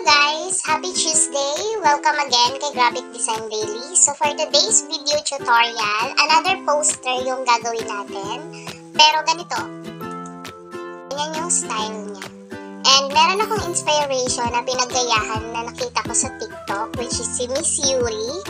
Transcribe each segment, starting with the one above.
guys! Happy Tuesday! Welcome again kay Graphic Design Daily. So for today's video tutorial, another poster yung gagawin natin. Pero ganito. Ganyan yung style niya. And meron akong inspiration na pinaggayahan na nakita ko sa TikTok, which is si Miss Yuri.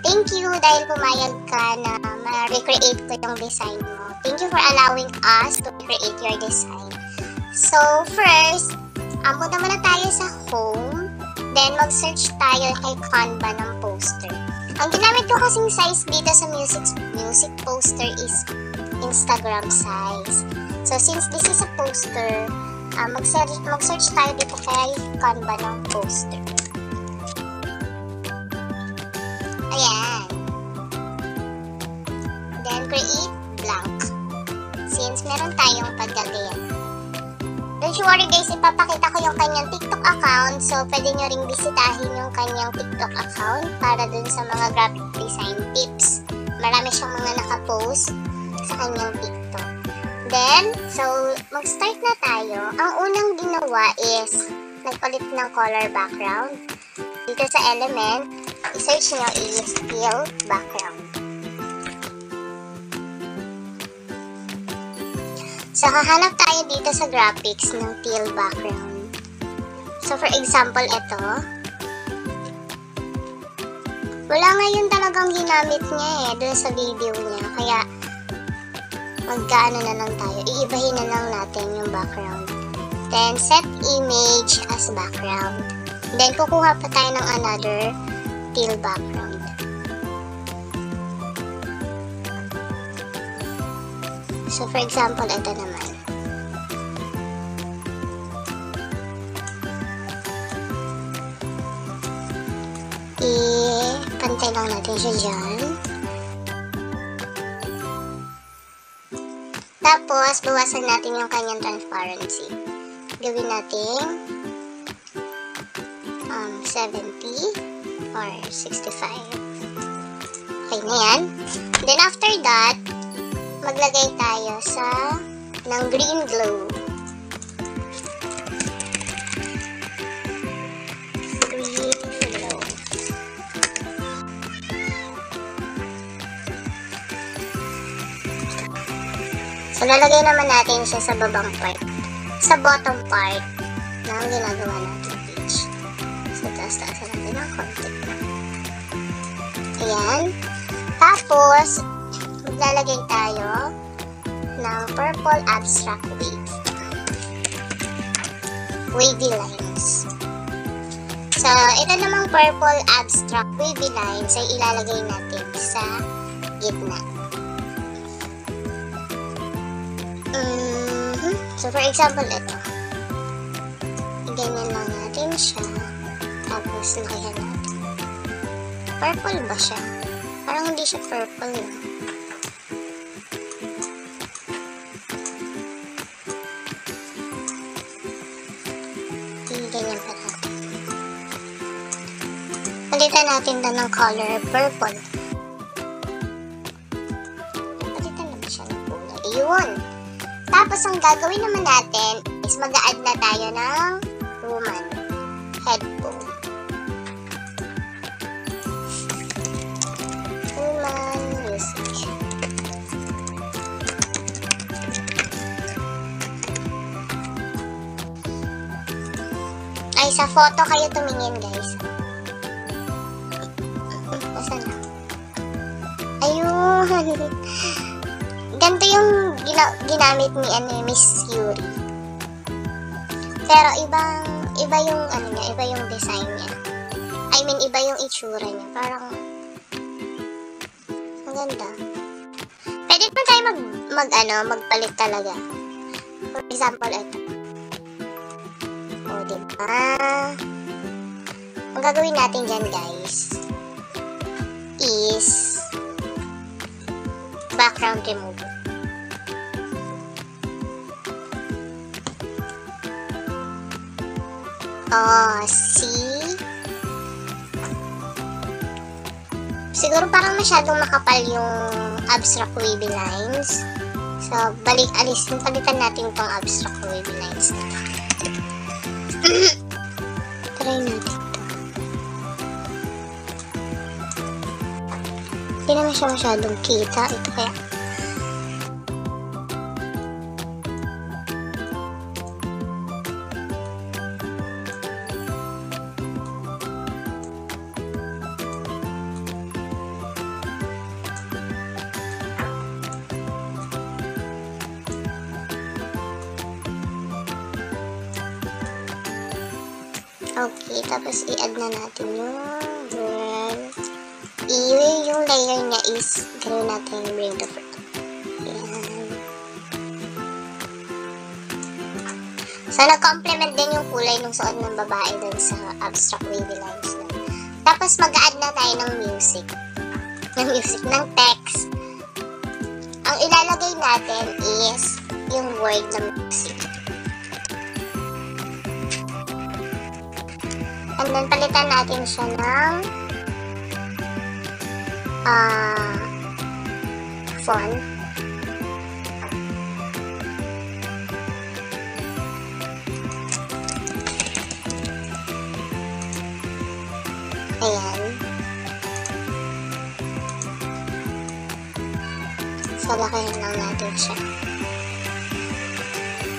Thank you dahil pumayag ka na ma-recreate ko yung design mo. Thank you for allowing us to create your design. So first, punta muna tayo sa home, then mag-search tayo kay Canva ng poster. Ang ginamit ko kasing size dito sa music poster is Instagram size. So since this is a poster, mag-search tayo dito kay Canva ng poster. Ayan. Then create blank. Since meron tayong paggagayan. Don't you worry guys, ipapakita ko yung kanyang TikTok account. So, pwede nyo ring bisitahin yung kanyang TikTok account para dun sa mga graphic design tips. Marami siyang mga nakapost sa kanyang TikTok. Then, so, mag-start na tayo. Ang unang ginawa is, nagpalit ng color background. Dito sa element, i-search nyo is teal background. So, hahanap tayo dito sa graphics ng teal background. So, for example, ito. Wala ngayon talagang ginamit niya doon sa video niya. Kaya, magkaano na lang tayo. Iibahin na lang natin yung background. Then, set image as background. Then, kukuha pa tayo ng another teal background. So, for example, ito naman. I-pantay lang natin siya dyan. Tapos, bawasan natin yung kanyang transparency. Gawin natin 70 or 65. Okay na yan. Then, after that, maglagay tayo ng green glow. Green glow. So, lalagay naman natin siya sa babang part. Sa bottom part ng ginagawa natin page. So, taas-taas natin ng konti. Ayan. Tapos, maglalagay tayo ng purple abstract wavy lines. So, ito namang purple abstract wavy lines ay ilalagay natin sa gitna. So, for example, ito. Ganyan lang natin siya. Tapos, lagyan natin. Purple ba siya? Parang hindi siya purple yun. Ganyan pa natin. Palitan natin na ng color purple. Palitan naman siya ng kulay. Yun! Tapos, ang gagawin naman natin is mag-a-add na tayo ng Roman headphone. Roman music. Ay, sa photo kayo tumingin, guys. Nasaan na? Ayun. Ganito yung ginamit ni Miss Yuri. Pero iba yung niya, iba yung design niya. I mean, iba yung itsura niya. Parang ang ganda. Pwede pa tayo magpalit talaga. For example, ito. O, diba? Ang gagawin natin dyan, guys, is background remover. Oh, see? Siguro parang masyadong makapal yung abstract wavy lines. So, palitan natin itong abstract wavy lines na. Hindi naman siya masyadong kita. Ito kaya. Okay, tapos i-add na natin yung world. Yung layer niya is gano'n natin bring the fruit. Ayan. So, nag-complement din yung kulay ng suot ng babae dun sa abstract wavy lines na. Tapos, mag-add na tayo ng music. Ng text. Ang ilalagay natin is yung word ng music. And then, palitan natin siya ng font. Ayan. So, lakayan lang natin siya.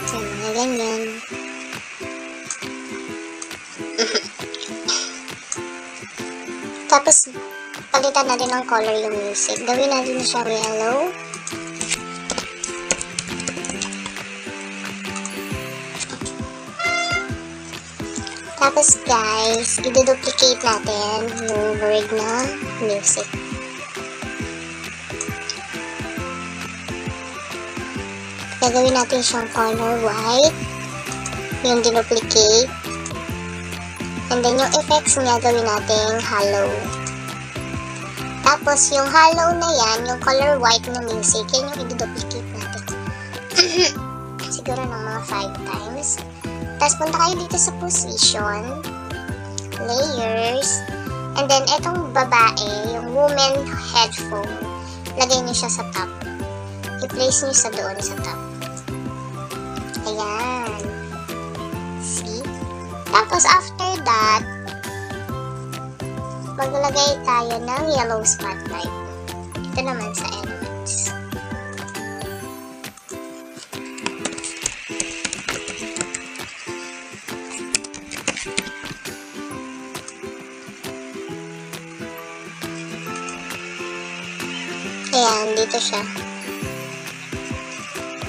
So, mga ganyan. Tapos, palitan natin ng color yung music. Gawin natin siya yellow. Tapos, guys, i-duplicate natin yung word na music. Gagawin natin siyang color white. Yung dinuplicate. And then, yung effects niya, gawin natin hollow. Tapos, yung hollow na yan, yung color white na music, yan yung i-duplicate natin. Siguro ng mga 5 times. Tapos, punta kayo dito sa position, layers, and then, etong babae, yung woman headphone, lagay niyo siya sa top. I-place niyo sa doon sa top. Ayan. See? Tapos, after that, maglagay tayo ng yellow spotlight. Ito naman sa elements. Ayan, dito siya.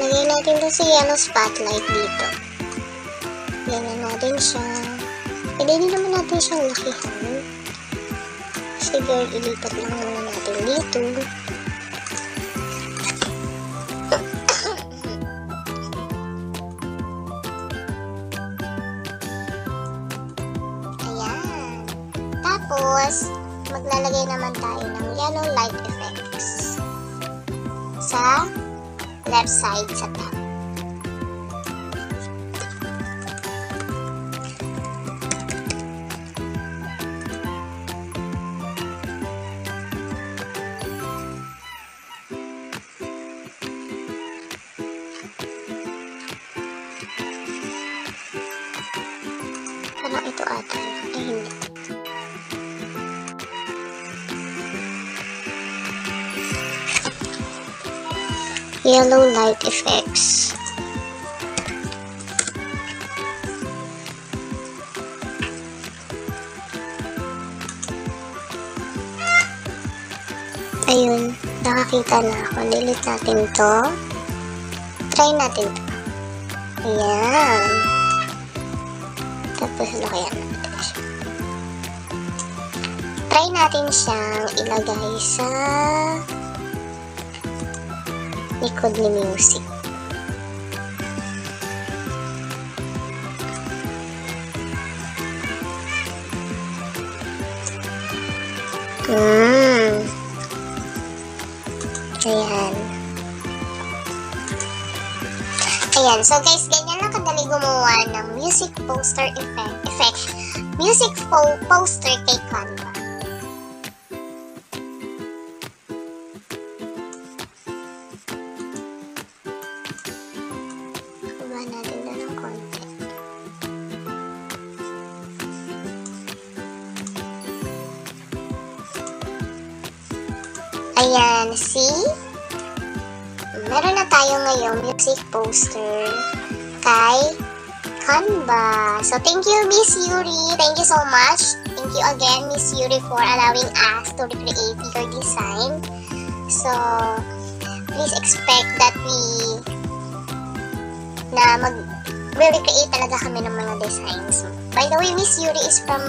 Lagay natin doon si yellow spotlight dito. Ganyan natin siya. Pwede din naman natin siyang lakihan. Siguro, ilipat lang muna natin dito. Ayan. Tapos, maglalagay naman tayo ng yellow light effects sa left side sa top. Parang ito ata. Ay, hindi. Yellow light effects. Ayun, nakakita na ako. Delete natin to. Try natin to. Ayan. Tapos, lakayan natin siya. Try natin siyang ilagay sa likod ni music. Ayan. Ayan. So, guys, ganyan lang kadali gumawa ng music poster effect. Music poster kay Canva. Kuha natin na ng konti. Ayan, see? Meron na tayo ngayong music poster kay Canva. So, thank you, Miss Yuri. Thank you so much. Thank you again, Miss Yuri, for allowing us to recreate your design. So, please expect that mag-recreate talaga kami ng mga designs. By the way, Miss Yuri is from,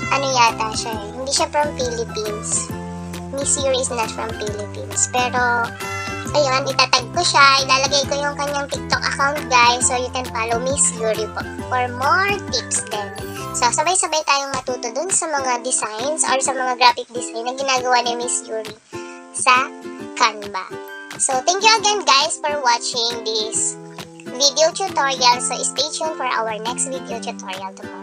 ano yata siya eh. Hindi siya from Philippines. Miss Yuri is not from Philippines. Pero, ayun, itatag ko siya. Ilalagay ko yung kanyang TikTok account, guys. So, you can follow Miss Yuri po for more tips din. So, sabay-sabay tayong matuto dun sa mga designs or sa mga graphic design na ginagawa ni Miss Yuri sa Canva. So, thank you again, guys, for watching this video tutorial. So, stay tuned for our next video tutorial tomorrow.